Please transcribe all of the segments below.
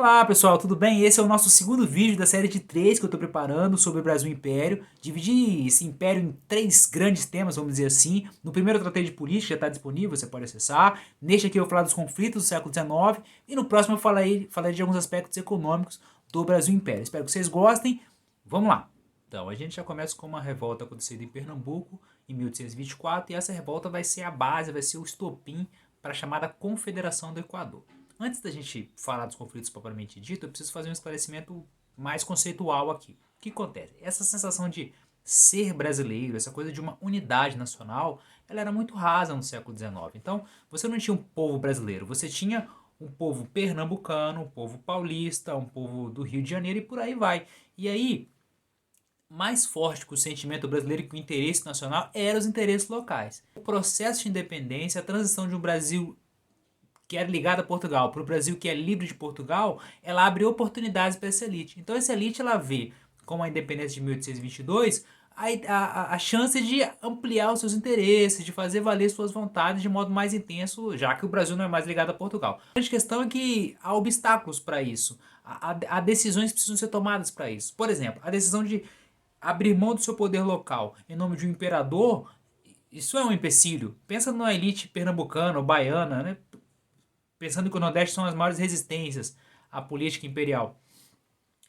Olá pessoal, tudo bem? Esse é o nosso segundo vídeo da série de 3 que eu estou preparando sobre o Brasil Império. Dividi esse império em 3 grandes temas, vamos dizer assim. No primeiro eu tratei de política, já está disponível, você pode acessar. Neste aqui eu vou falar dos conflitos do século XIX. E no próximo eu falarei de alguns aspectos econômicos do Brasil Império. Espero que vocês gostem. Vamos lá! Então, a gente já começa com uma revolta acontecida em Pernambuco em 1824 e essa revolta vai ser a base, vai ser o estopim para a chamada Confederação do Equador. Antes da gente falar dos conflitos propriamente dito, eu preciso fazer um esclarecimento mais conceitual aqui. O que acontece? Essa sensação de ser brasileiro, essa coisa de uma unidade nacional, ela era muito rasa no século XIX. Então, você não tinha um povo brasileiro, você tinha um povo pernambucano, um povo paulista, um povo do Rio de Janeiro e por aí vai. E aí, mais forte que o sentimento brasileiro e que o interesse nacional eram os interesses locais. O processo de independência, a transição de um Brasil que era ligada a Portugal para o Brasil que é livre de Portugal, ela abre oportunidades para essa elite. Então essa elite ela vê, com a independência de 1822, a chance de ampliar os seus interesses, de fazer valer suas vontades de modo mais intenso, já que o Brasil não é mais ligado a Portugal. A grande questão é que há obstáculos para isso, há decisões que precisam ser tomadas para isso. Por exemplo, a decisão de abrir mão do seu poder local em nome de um imperador, isso é um empecilho. Pensa numa elite pernambucana ou baiana, né? Pensando que o Nordeste são as maiores resistências à política imperial.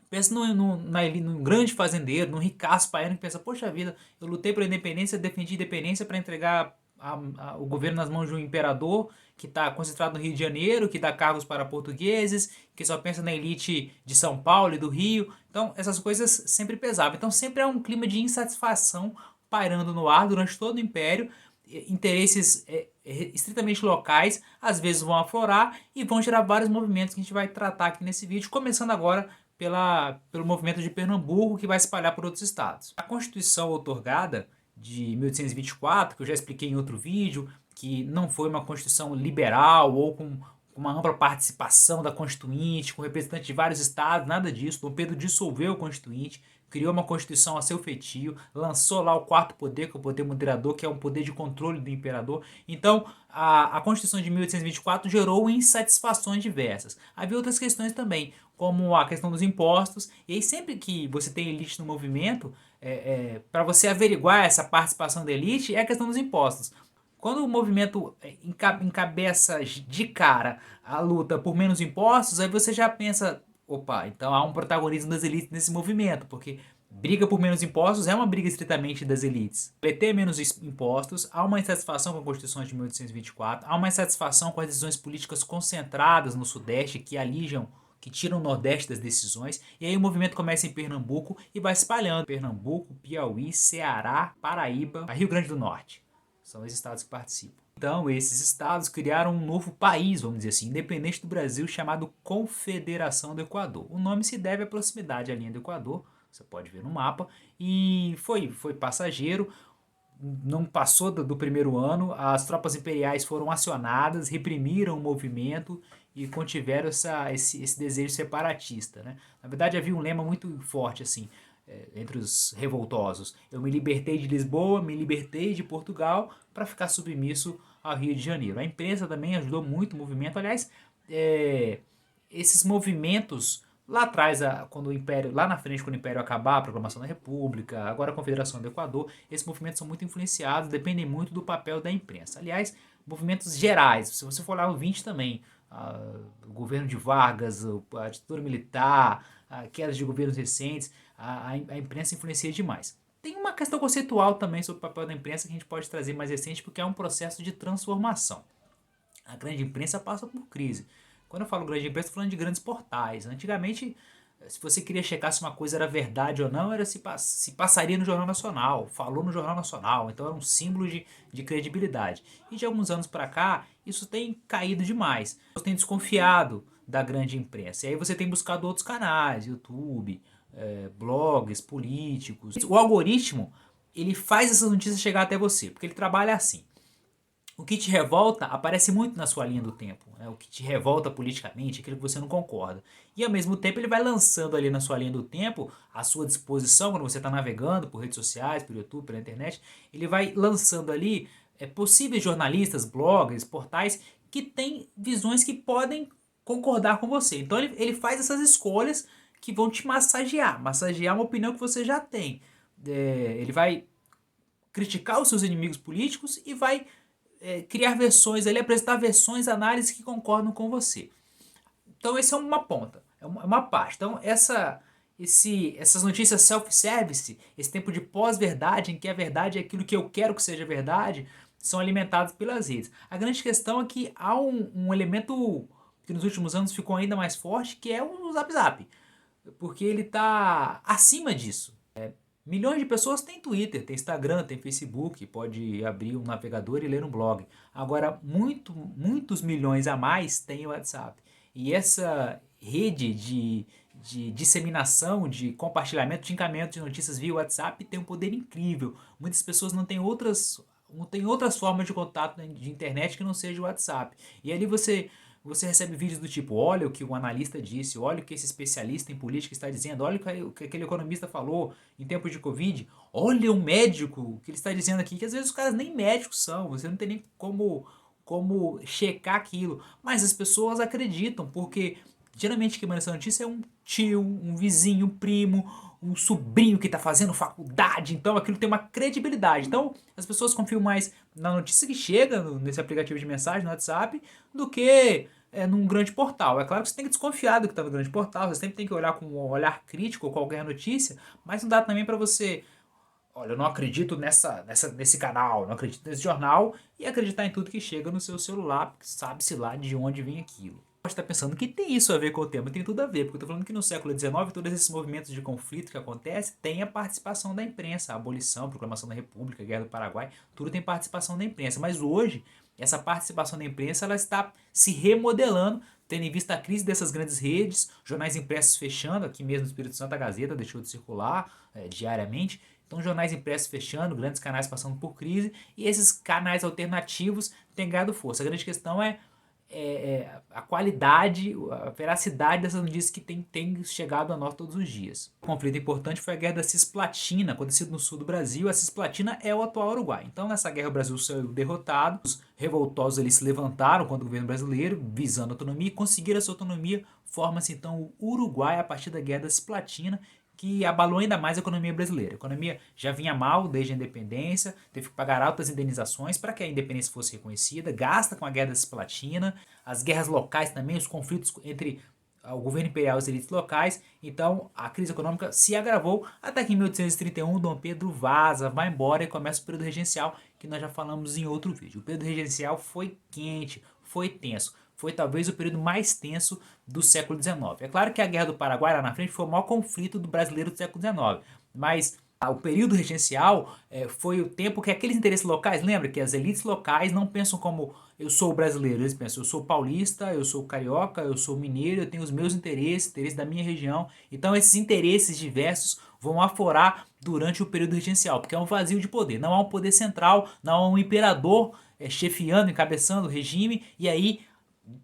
Pensa num grande fazendeiro, num ricaço baiano que pensa, poxa vida, eu lutei pela independência, defendi a independência para entregar o governo nas mãos de um imperador que está concentrado no Rio de Janeiro, que dá cargos para portugueses, que só pensa na elite de São Paulo e do Rio. Então, essas coisas sempre pesavam. Então, sempre há um clima de insatisfação pairando no ar durante todo o Império. Interesses estritamente locais às vezes vão aflorar e vão gerar vários movimentos que a gente vai tratar aqui nesse vídeo, começando agora pelo movimento de Pernambuco, que vai se espalhar por outros estados. A Constituição outorgada de 1824, que eu já expliquei em outro vídeo, que não foi uma Constituição liberal ou com uma ampla participação da Constituinte, com representantes de vários estados, nada disso. Dom Pedro dissolveu a Constituinte, criou uma Constituição a seu feitio, lançou lá o quarto poder, que é o poder moderador, que é um poder de controle do imperador. Então, a Constituição de 1824 gerou insatisfações diversas. Havia outras questões também, como a questão dos impostos, e aí sempre que você tem elite no movimento, para você averiguar essa participação da elite, é a questão dos impostos. Quando o movimento encabeça de cara a luta por menos impostos, aí você já pensa, opa, então há um protagonismo das elites nesse movimento, porque briga por menos impostos é uma briga estritamente das elites. Ter menos impostos, há uma insatisfação com a Constituição de 1824, há uma insatisfação com as decisões políticas concentradas no Sudeste que alijam, que tiram o Nordeste das decisões, e aí o movimento começa em Pernambuco e vai se espalhando. Pernambuco, Piauí, Ceará, Paraíba, Rio Grande do Norte. São os estados que participam. Então, esses estados criaram um novo país, vamos dizer assim, independente do Brasil, chamado Confederação do Equador. O nome se deve à proximidade à linha do Equador, você pode ver no mapa, e foi passageiro, não passou do primeiro ano, as tropas imperiais foram acionadas, reprimiram o movimento e contiveram esse desejo separatista. Né? Na verdade, havia um lema muito forte assim, entre os revoltosos. Eu me libertei de Lisboa, me libertei de Portugal para ficar submisso ao Rio de Janeiro. A imprensa também ajudou muito o movimento. Aliás, esses movimentos lá atrás, quando o Império, lá na frente, quando o Império acabar, a proclamação da República, agora a Confederação do Equador, esses movimentos são muito influenciados, dependem muito do papel da imprensa. Aliás, movimentos gerais, se você for lá no 20 também, o governo de Vargas, a ditadura militar, quedas de governos recentes, a imprensa influencia demais. Tem uma questão conceitual também sobre o papel da imprensa que a gente pode trazer mais recente, porque é um processo de transformação. A grande imprensa passa por crise. Quando eu falo grande imprensa, estou falando de grandes portais. Antigamente, se você queria checar se uma coisa era verdade ou não, era se passaria no Jornal Nacional, falou no Jornal Nacional, então era um símbolo de credibilidade. E de alguns anos para cá, isso tem caído demais. Você tem desconfiado da grande imprensa. E aí você tem buscado outros canais, YouTube, blogs, políticos. O algoritmo, ele faz essas notícias chegar até você, porque ele trabalha assim. O que te revolta aparece muito na sua linha do tempo. Né? O que te revolta politicamente, aquilo que você não concorda. E ao mesmo tempo ele vai lançando ali na sua linha do tempo, à sua disposição, quando você está navegando por redes sociais, por YouTube, pela internet, ele vai lançando ali possíveis jornalistas, bloggers, portais que têm visões que podem concordar com você. Então ele faz essas escolhas que vão te massagear uma opinião que você já tem. Ele vai criticar os seus inimigos políticos e vai criar versões, ele apresentar versões, análises que concordam com você. Então essa é uma ponta, é uma parte. Então essas notícias self-service, esse tempo de pós-verdade, em que a verdade é aquilo que eu quero que seja verdade, são alimentados pelas redes. A grande questão é que há um elemento que nos últimos anos ficou ainda mais forte, que é o Zap Zap, porque ele está acima disso. Milhões de pessoas têm Twitter, tem Instagram, tem Facebook, pode abrir um navegador e ler um blog. Agora, muitos milhões a mais têm o WhatsApp. E essa rede de disseminação, de compartilhamento, de encaminhamento de notícias via WhatsApp tem um poder incrível. Muitas pessoas não têm outras formas de contato de internet que não seja o WhatsApp. E ali você recebe vídeos do tipo, olha o que o analista disse, olha o que esse especialista em política está dizendo, olha o que aquele economista falou em tempos de Covid, olha o médico que ele está dizendo aqui, que às vezes os caras nem médicos são, você não tem nem como checar aquilo, mas as pessoas acreditam, porque geralmente quem manda essa notícia é um tio, um vizinho, um primo, um sobrinho que está fazendo faculdade, então aquilo tem uma credibilidade. Então as pessoas confiam mais na notícia que chega nesse aplicativo de mensagem, no WhatsApp, do que num grande portal. É claro que você tem que desconfiar do que está no grande portal, você sempre tem que olhar com um olhar crítico qualquer notícia, mas não dá também para você, olha, eu não acredito nesse canal, não acredito nesse jornal, e acreditar em tudo que chega no seu celular, porque sabe-se lá de onde vem aquilo. Pode estar pensando que tem isso a ver com o tema, tem tudo a ver, porque eu estou falando que no século XIX, todos esses movimentos de conflito que acontecem, tem a participação da imprensa, a abolição, a proclamação da República, a Guerra do Paraguai, tudo tem participação da imprensa, mas hoje, essa participação da imprensa, ela está se remodelando, tendo em vista a crise dessas grandes redes, jornais impressos fechando, aqui mesmo no Espírito Santo a Gazeta deixou de circular diariamente, então jornais impressos fechando, grandes canais passando por crise, e esses canais alternativos têm ganhado força. A grande questão é a qualidade, a veracidade dessas notícias que tem chegado a nós todos os dias. Um conflito importante foi a Guerra da Cisplatina, acontecida no sul do Brasil. A Cisplatina é o atual Uruguai. Então, nessa guerra, o Brasil saiu derrotado. Os revoltosos ali se levantaram contra o governo brasileiro, visando a autonomia, e conseguiram essa autonomia. Forma-se então o Uruguai a partir da Guerra da Cisplatina, que abalou ainda mais a economia brasileira. A economia já vinha mal desde a independência, teve que pagar altas indenizações para que a independência fosse reconhecida, gasta com a Guerra da Cisplatina, as guerras locais também, os conflitos entre o governo imperial e as elites locais. Então a crise econômica se agravou até que em 1831 Dom Pedro vaza, vai embora e começa o período regencial, que nós já falamos em outro vídeo. O período regencial foi quente, foi tenso. Foi talvez o período mais tenso do século XIX. É claro que a Guerra do Paraguai lá na frente foi o maior conflito do brasileiro do século XIX, mas o período regencial foi o tempo que aqueles interesses locais, lembra que as elites locais não pensam como eu sou brasileiro, eles pensam eu sou paulista, eu sou carioca, eu sou mineiro, eu tenho os meus interesses da minha região. Então esses interesses diversos vão aflorar durante o período regencial, porque é um vazio de poder, não há um poder central, não há um imperador chefiando, encabeçando o regime, e aí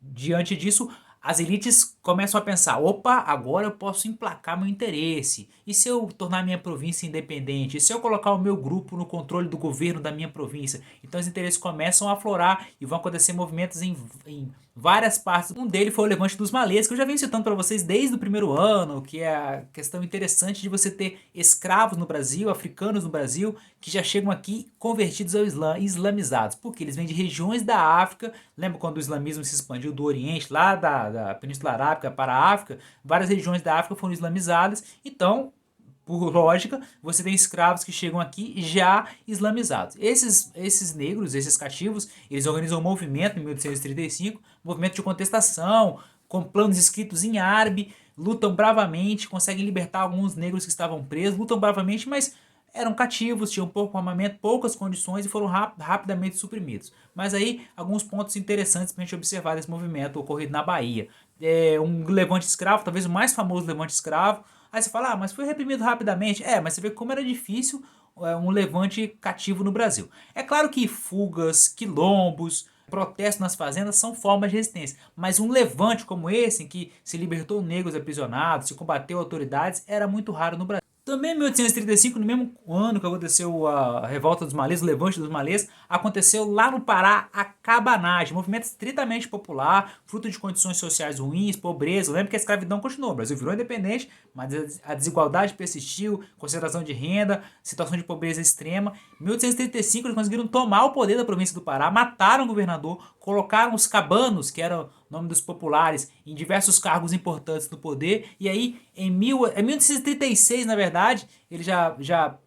diante disso, as elites começam a pensar, opa, agora eu posso emplacar meu interesse. E se eu tornar minha província independente? E se eu colocar o meu grupo no controle do governo da minha província? Então os interesses começam a aflorar e vão acontecer movimentos em várias partes. Um deles foi o Levante dos Malês, que eu já venho citando para vocês desde o primeiro ano, que é a questão interessante de você ter escravos no Brasil, africanos no Brasil, que já chegam aqui convertidos ao Islã, islamizados. Porque eles vêm de regiões da África. Lembra quando o islamismo se expandiu do Oriente, lá da Península Arábica para a África? Várias regiões da África foram islamizadas. Então, por lógica, você tem escravos que chegam aqui já islamizados. Esses negros, esses cativos, eles organizam um movimento em 1835, movimento de contestação, com planos escritos em árabe, lutam bravamente, conseguem libertar alguns negros que estavam presos, lutam bravamente, mas eram cativos, tinham pouco armamento, poucas condições e foram rapidamente suprimidos. Mas aí, alguns pontos interessantes para a gente observar desse movimento ocorrido na Bahia. Um levante escravo, talvez o mais famoso levante escravo. Aí você fala, mas foi reprimido rapidamente. Mas você vê como era difícil um levante cativo no Brasil. É claro que fugas, quilombos, protestos nas fazendas são formas de resistência. Mas um levante como esse, em que se libertou negros aprisionados, se combateu autoridades, era muito raro no Brasil. Também em 1835, no mesmo ano que aconteceu a revolta dos malês, o levante dos malês, aconteceu lá no Pará a cabanagem, movimento estritamente popular, fruto de condições sociais ruins, pobreza. Lembra que a escravidão continuou, o Brasil virou independente, mas a desigualdade persistiu, concentração de renda, situação de pobreza extrema. Em 1835 eles conseguiram tomar o poder da província do Pará, mataram o governador, colocaram os cabanos, que eram nome dos populares, em diversos cargos importantes no poder, e aí em 1836, na verdade, eles já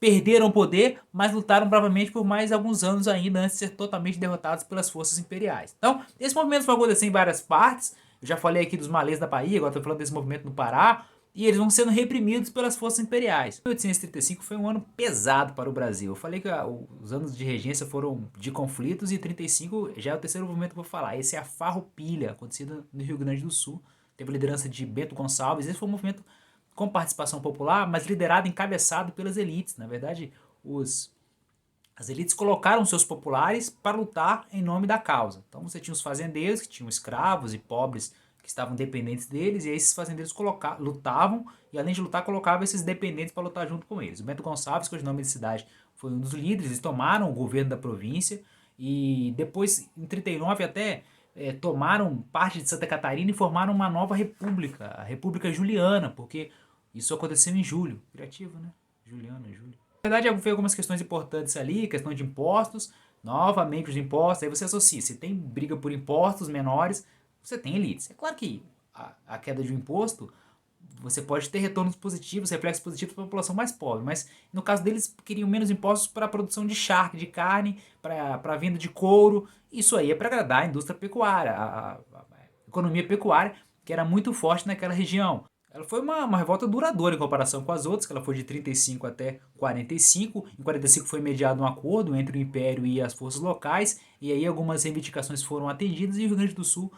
perderam o poder, mas lutaram bravamente por mais alguns anos ainda antes de ser totalmente derrotados pelas forças imperiais. Então, esse movimento vai acontecer em várias partes. Eu já falei aqui dos malês da Bahia, agora estou falando desse movimento no Pará, e eles vão sendo reprimidos pelas forças imperiais. 1835 foi um ano pesado para o Brasil. Eu falei que os anos de regência foram de conflitos e 35 já é o terceiro movimento que eu vou falar. Esse é a Farroupilha, acontecida no Rio Grande do Sul. Teve a liderança de Bento Gonçalves. Esse foi um movimento com participação popular, mas liderado, encabeçado pelas elites. Na verdade, as elites colocaram seus populares para lutar em nome da causa. Então você tinha os fazendeiros, que tinham escravos e pobres que estavam dependentes deles, e aí esses fazendeiros lutavam, e além de lutar, colocavam esses dependentes para lutar junto com eles. O Bento Gonçalves, que hoje é nome de cidade, foi um dos líderes, eles tomaram o governo da província, e depois, em 39 até, tomaram parte de Santa Catarina e formaram uma nova república, a República Juliana, porque isso aconteceu em julho. Criativo, né? Juliana, julho. Na verdade, veio algumas questões importantes ali, questão de impostos, novamente os impostos, aí você associa, se tem briga por impostos menores, você tem elites. É claro que a queda de um imposto, você pode ter retornos positivos, reflexos positivos para a população mais pobre, mas no caso deles, queriam menos impostos para a produção de charque, de carne, para a venda de couro, isso aí é para agradar a indústria pecuária, a economia pecuária, que era muito forte naquela região. Ela foi uma revolta duradoura em comparação com as outras, que ela foi de 35 até 45. Em 45 foi mediado um acordo entre o Império e as forças locais, e aí algumas reivindicações foram atendidas e o Rio Grande do Sul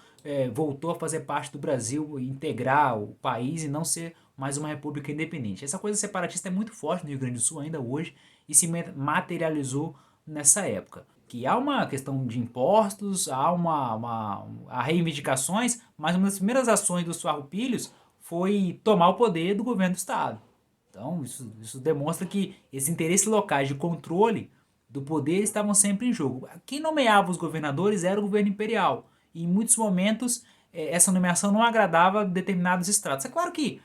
voltou a fazer parte do Brasil, integrar o país e não ser mais uma república independente. Essa coisa separatista é muito forte no Rio Grande do Sul ainda hoje e se materializou nessa época. Que há uma questão de impostos, há reivindicações, mas uma das primeiras ações dos farroupilhos foi tomar o poder do governo do estado. Então, isso demonstra que esses interesses locais de controle do poder estavam sempre em jogo. Quem nomeava os governadores era o governo imperial. E em muitos momentos, essa nomeação não agradava determinados estratos. É claro que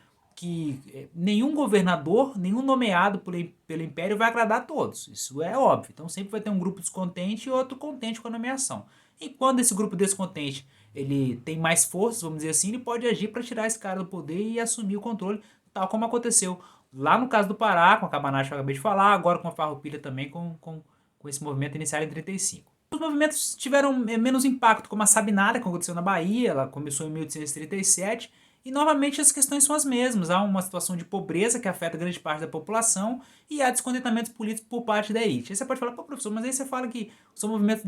nenhum governador, nenhum nomeado pelo império vai agradar a todos. Isso é óbvio. Então, sempre vai ter um grupo descontente e outro contente com a nomeação. E quando esse grupo descontente ele tem mais forças, vamos dizer assim, ele pode agir para tirar esse cara do poder e assumir o controle, tal como aconteceu lá no caso do Pará, com a cabanagem que eu acabei de falar, agora com a Farroupilha também, com esse movimento iniciado em 35. Os movimentos tiveram menos impacto, como a Sabinada, que aconteceu na Bahia, ela começou em 1837, e novamente as questões são as mesmas. Há uma situação de pobreza que afeta grande parte da população e há descontentamentos políticos por parte da elite. Aí você pode falar, pô, professor, mas aí você fala que são movimentos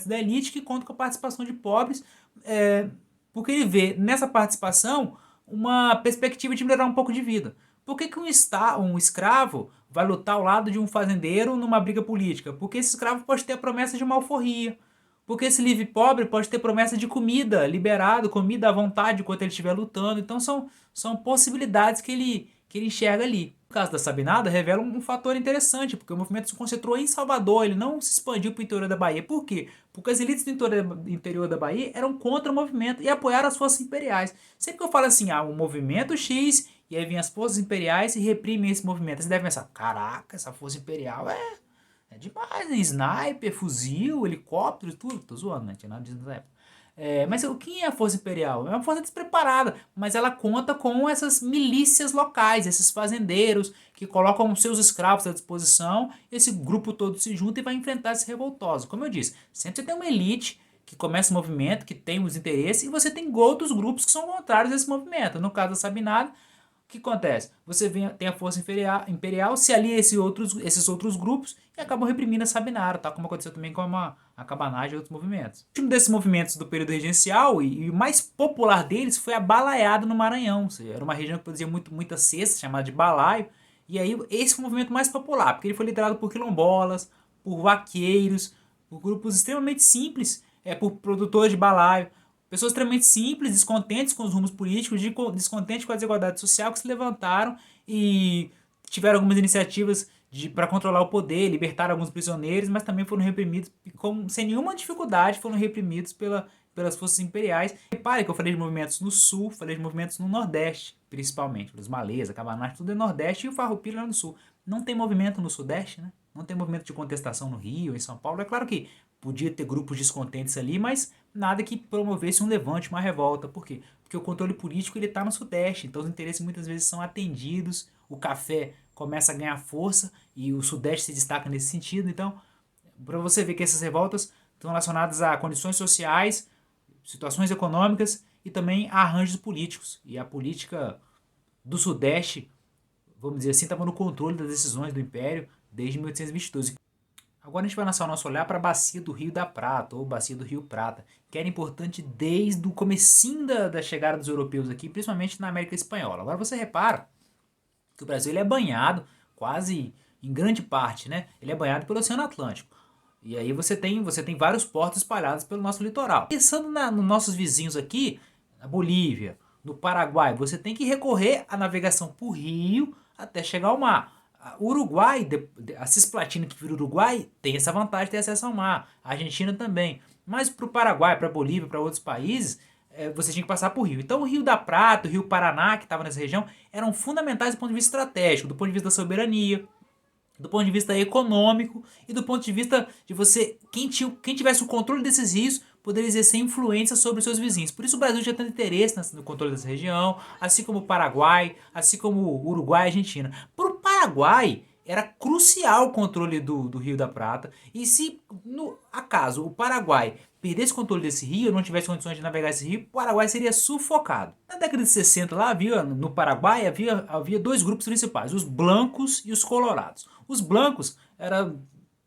da elite que contam com a participação de pobres, porque ele vê nessa participação uma perspectiva de melhorar um pouco de vida. Por que um escravo vai lutar ao lado de um fazendeiro numa briga política? Porque esse escravo pode ter a promessa de uma alforria. Porque esse livre pobre pode ter promessa de comida, liberado, comida à vontade enquanto ele estiver lutando. Então são possibilidades que ele enxerga ali. No caso da Sabinada, revela um fator interessante, porque o movimento se concentrou em Salvador, ele não se expandiu para o interior da Bahia. Por quê? Porque as elites do interior da Bahia eram contra o movimento e apoiaram as forças imperiais. Sempre que eu falo assim, um movimento X, e aí vem as forças imperiais e reprimem esse movimento. Você deve pensar, caraca, essa força imperial é demais, né? Sniper, fuzil, helicóptero, tudo. Tô zoando, né? Não tinha nada disso nessa época. Mas o que é a Força Imperial? É uma força despreparada, mas ela conta com essas milícias locais, esses fazendeiros que colocam seus escravos à disposição, esse grupo todo se junta e vai enfrentar esses revoltosos. Como eu disse, sempre você tem uma elite que começa o movimento, que tem os interesses, e você tem outros grupos que são contrários a esse movimento. No caso da Sabinada, o que acontece? Você tem a força imperial, se alia a esses outros grupos e acabam reprimindo a Sabinara, tá? Como aconteceu também com a cabanagem e outros movimentos. O último desses movimentos do período regencial e o mais popular deles foi a balaiada no Maranhão. Ou seja, era uma região que produzia muita cesta, chamada de balaio. E aí esse foi o movimento mais popular, porque ele foi liderado por quilombolas, por vaqueiros, por grupos extremamente simples, por produtores de balaio. Pessoas extremamente simples, descontentes com os rumos políticos, descontentes com a desigualdade social, que se levantaram e tiveram algumas iniciativas para controlar o poder, libertar alguns prisioneiros, mas também foram reprimidos sem nenhuma dificuldade, foram reprimidos pelas forças imperiais. Repare que eu falei de movimentos no sul, falei de movimentos no nordeste, principalmente, os malês, Cabanagem, tudo é nordeste, e o Farroupilha lá no sul. Não tem movimento no sudeste, né? Não tem movimento de contestação no Rio, em São Paulo. É claro que podia ter grupos descontentes ali, mas nada que promovesse um levante, uma revolta. Por quê? Porque o controle político ele está no sudeste, então os interesses muitas vezes são atendidos, o café começa a ganhar força e o sudeste se destaca nesse sentido. Então, para você ver que essas revoltas estão relacionadas a condições sociais, situações econômicas e também a arranjos políticos. E a política do sudeste, vamos dizer assim, estava no controle das decisões do Império desde 1822. Agora a gente vai lançar o nosso olhar para a bacia do Rio da Prata, ou bacia do Rio Prata, que era importante desde o comecinho da chegada dos europeus aqui, principalmente na América Espanhola. Agora você repara que o Brasil ele é banhado quase em grande parte, né? Ele é banhado pelo Oceano Atlântico. E aí você tem vários portos espalhados pelo nosso litoral. Pensando nos nossos vizinhos aqui, na Bolívia, no Paraguai, você tem que recorrer à navegação por rio até chegar ao mar. O Uruguai, a Cisplatina que vira Uruguai, tem essa vantagem de ter acesso ao mar. A Argentina também. Mas para o Paraguai, para a Bolívia, para outros países, você tinha que passar por rio. Então o Rio da Prata, o Rio Paraná, que estava nessa região, eram fundamentais do ponto de vista estratégico, do ponto de vista da soberania, do ponto de vista econômico e do ponto de vista de você, quem tivesse o controle desses rios poderia exercer influência sobre os seus vizinhos. Por isso o Brasil tinha tanto interesse no controle dessa região, assim como o Paraguai, assim como o Uruguai e a Argentina. Para o Paraguai era crucial o controle do Rio da Prata, e se no acaso o Paraguai perdesse o controle desse rio, não tivesse condições de navegar esse rio, o Paraguai seria sufocado. Na década de 60 lá no Paraguai havia dois grupos principais, os blancos e os colorados. Os blancos eram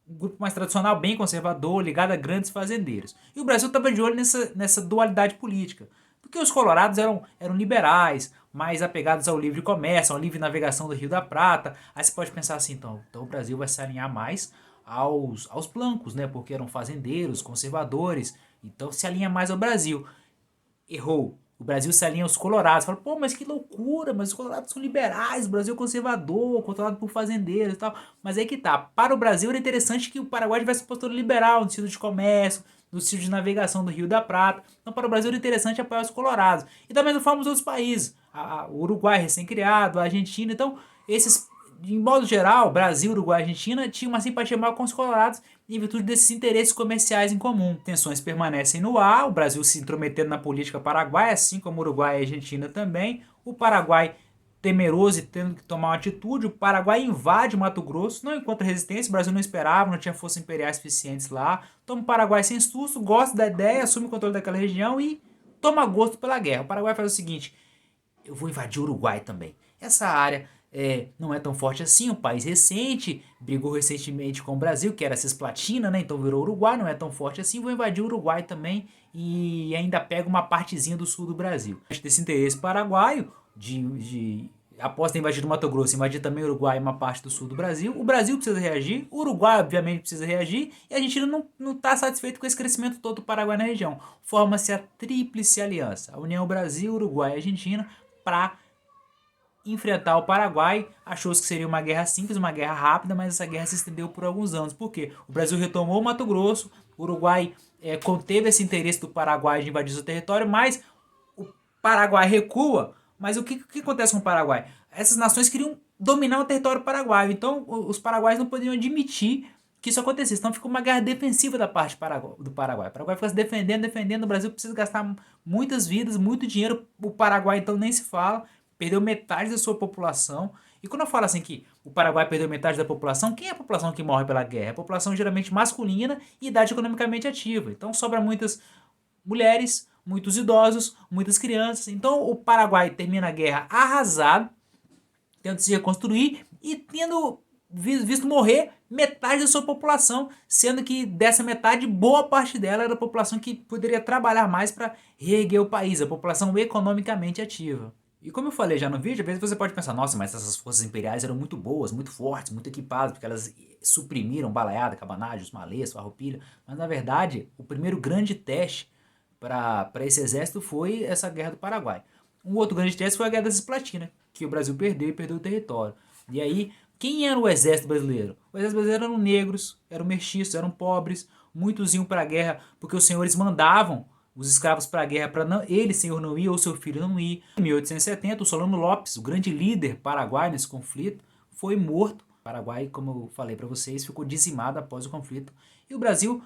um grupo mais tradicional, bem conservador, ligado a grandes fazendeiros. E o Brasil estava de olho nessa dualidade política. Porque os colorados eram liberais, mais apegados ao livre comércio, à livre navegação do Rio da Prata. Aí você pode pensar assim, então o Brasil vai se alinhar mais aos blancos, né? Porque eram fazendeiros, conservadores, então se alinha mais ao Brasil. Errou. O Brasil se alinha aos colorados. Fala, pô, mas que loucura, mas os colorados são liberais, o Brasil é conservador, controlado por fazendeiros e tal. Mas aí que tá. Para o Brasil era interessante que o Paraguai tivesse postura liberal no sentido de comércio, no sentido de navegação do Rio da Prata. Então para o Brasil era interessante apoiar os colorados. E da mesma forma os outros países. O Uruguai recém-criado, a Argentina. Então esses, de modo geral, Brasil, Uruguai e Argentina tinham uma simpatia maior com os colorados em virtude desses interesses comerciais em comum. Tensões permanecem no ar, o Brasil se intrometendo na política paraguaia, assim como o Uruguai e a Argentina também. O Paraguai temeroso e tendo que tomar uma atitude, o Paraguai invade o Mato Grosso, não encontra resistência, o Brasil não esperava, não tinha forças imperiais suficientes lá. Toma o Paraguai sem susto, gosta da ideia, assume o controle daquela região e toma gosto pela guerra. O Paraguai faz o seguinte, eu vou invadir o Uruguai também. Essa área não é tão forte assim, um país recente, brigou recentemente com o Brasil, que era Cisplatina, né? Então virou Uruguai, não é tão forte assim, vou invadir o Uruguai também e ainda pego uma partezinha do sul do Brasil. Desse interesse paraguaio, após ter invadido o Mato Grosso, invadir também o Uruguai e uma parte do sul do Brasil, o Brasil precisa reagir, o Uruguai obviamente precisa reagir, e a Argentina não está satisfeito com esse crescimento todo do Paraguai na região. Forma-se a Tríplice Aliança, a União Brasil, Uruguai e Argentina, para enfrentar o Paraguai. Achou-se que seria uma guerra simples, uma guerra rápida, mas essa guerra se estendeu por alguns anos. Por quê? O Brasil retomou o Mato Grosso, o Uruguai conteve esse interesse do Paraguai de invadir seu território, mas o Paraguai recua. Mas o que acontece com o Paraguai? Essas nações queriam dominar o território paraguaio, então os paraguaios não podiam admitir que isso acontecesse. Então ficou uma guerra defensiva da parte do Paraguai. O Paraguai fica se defendendo, o Brasil precisa gastar muitas vidas, muito dinheiro, o Paraguai então nem se fala, perdeu metade da sua população. E quando eu falo assim que o Paraguai perdeu metade da população, quem é a população que morre pela guerra? É a população geralmente masculina e idade economicamente ativa. Então sobra muitas mulheres, muitos idosos, muitas crianças. Então o Paraguai termina a guerra arrasado, tendo se reconstruir e tendo visto morrer metade da sua população, sendo que dessa metade, boa parte dela era a população que poderia trabalhar mais para reerguer o país, a população economicamente ativa. E como eu falei já no vídeo, às vezes você pode pensar, nossa, mas essas forças imperiais eram muito boas, muito fortes, muito equipadas, porque elas suprimiram Balaiada, Cabanagem, os malês, Farroupilha. Mas na verdade, o primeiro grande teste para esse exército foi essa guerra do Paraguai. Um outro grande teste foi a Guerra da Cisplatina, que o Brasil perdeu e perdeu o território. E aí, quem era o exército brasileiro? O exército brasileiro eram negros, eram mestiços, eram pobres. Muitos iam para a guerra porque os senhores mandavam os escravos para a guerra para não, ele, senhor, não ir ou seu filho não ir. Em 1870, o Solano Lopes, o grande líder paraguaio nesse conflito, foi morto. O Paraguai, como eu falei para vocês, ficou dizimado após o conflito. E o Brasil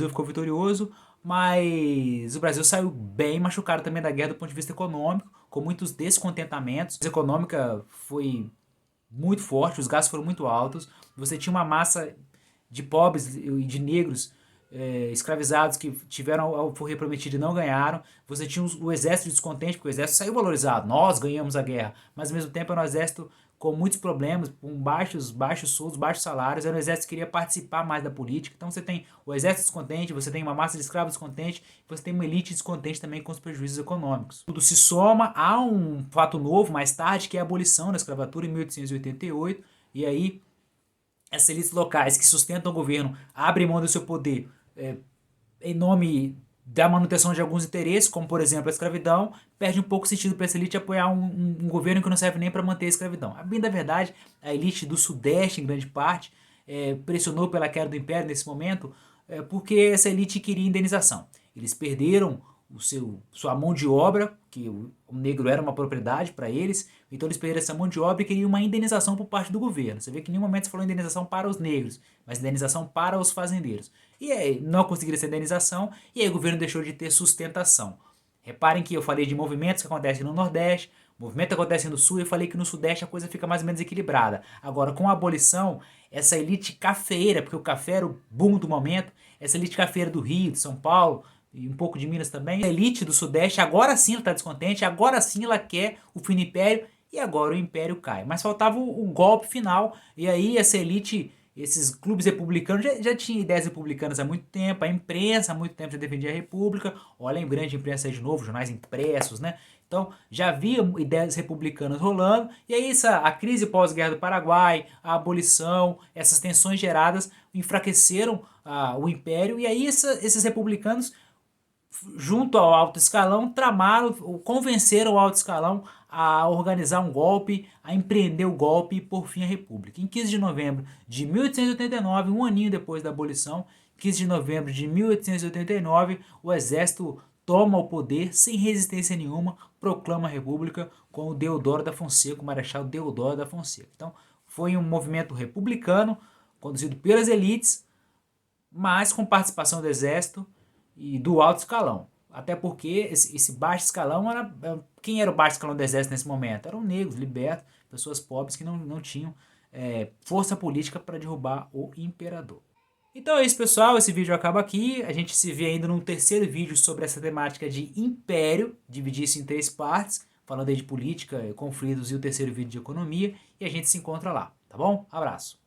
ficou vitorioso, mas o Brasil saiu bem machucado também da guerra do ponto de vista econômico, com muitos descontentamentos. A econômica foi muito forte, os gastos foram muito altos. Você tinha uma massa de pobres e de negros escravizados que tiveram a alforria prometida e não ganharam. Você tinha o exército descontente, porque o exército saiu valorizado. Nós ganhamos a guerra, mas ao mesmo tempo era um exército com muitos problemas, com baixos soldos, baixos salários. Era um exército que queria participar mais da política. Então você tem o exército descontente, você tem uma massa de escravos descontente, você tem uma elite descontente também com os prejuízos econômicos. Tudo se soma a um fato novo mais tarde, que é a abolição da escravatura em 1888. E aí essas elites locais que sustentam o governo abrem mão do seu poder em nome da manutenção de alguns interesses, como por exemplo a escravidão, perde um pouco o sentido para essa elite apoiar um governo que não serve nem para manter a escravidão. A bem da verdade, a elite do Sudeste, em grande parte, pressionou pela queda do Império nesse momento, porque essa elite queria indenização. Eles perderam sua mão de obra, que o negro era uma propriedade para eles, então eles perderam essa mão de obra e queriam uma indenização por parte do governo. Você vê que em nenhum momento se falou indenização para os negros, mas indenização para os fazendeiros. E aí não conseguiram essa indenização, e aí o governo deixou de ter sustentação. Reparem que eu falei de movimentos que acontecem no Nordeste, movimento que acontece no Sul, e eu falei que no Sudeste a coisa fica mais ou menos equilibrada. Agora, com a abolição, essa elite cafeeira, porque o café era o boom do momento, essa elite cafeeira do Rio, de São Paulo, e um pouco de Minas também, a elite do Sudeste, agora sim ela está descontente, agora sim ela quer o fim do Império, e agora o Império cai. Mas faltava o golpe final, e aí essa elite, esses clubes republicanos, já tinha ideias republicanas há muito tempo, a imprensa há muito tempo já defendia a República, olha a grande imprensa aí de novo, jornais impressos, né? Então já havia ideias republicanas rolando, e aí a crise pós-guerra do Paraguai, a abolição, essas tensões geradas enfraqueceram o Império, e aí esses republicanos junto ao alto escalão, tramaram, convenceram o alto escalão a organizar um golpe, a empreender o golpe e por fim a República. Em 15 de novembro de 1889, um aninho depois da abolição, 15 de novembro de 1889, o exército toma o poder sem resistência nenhuma, proclama a República com o Deodoro da Fonseca, o Marechal Deodoro da Fonseca. Então, foi um movimento republicano, conduzido pelas elites, mas com participação do exército e do alto escalão. Até porque esse baixo escalão era... Quem era o baixo escalão do exército nesse momento? Eram negros, libertos, pessoas pobres que não tinham força política para derrubar o imperador. Então é isso, pessoal. Esse vídeo acaba aqui. A gente se vê ainda num terceiro vídeo sobre essa temática de império. Dividir isso em 3 partes, falando aí de política, conflitos e o terceiro vídeo de economia. E a gente se encontra lá, tá bom? Abraço.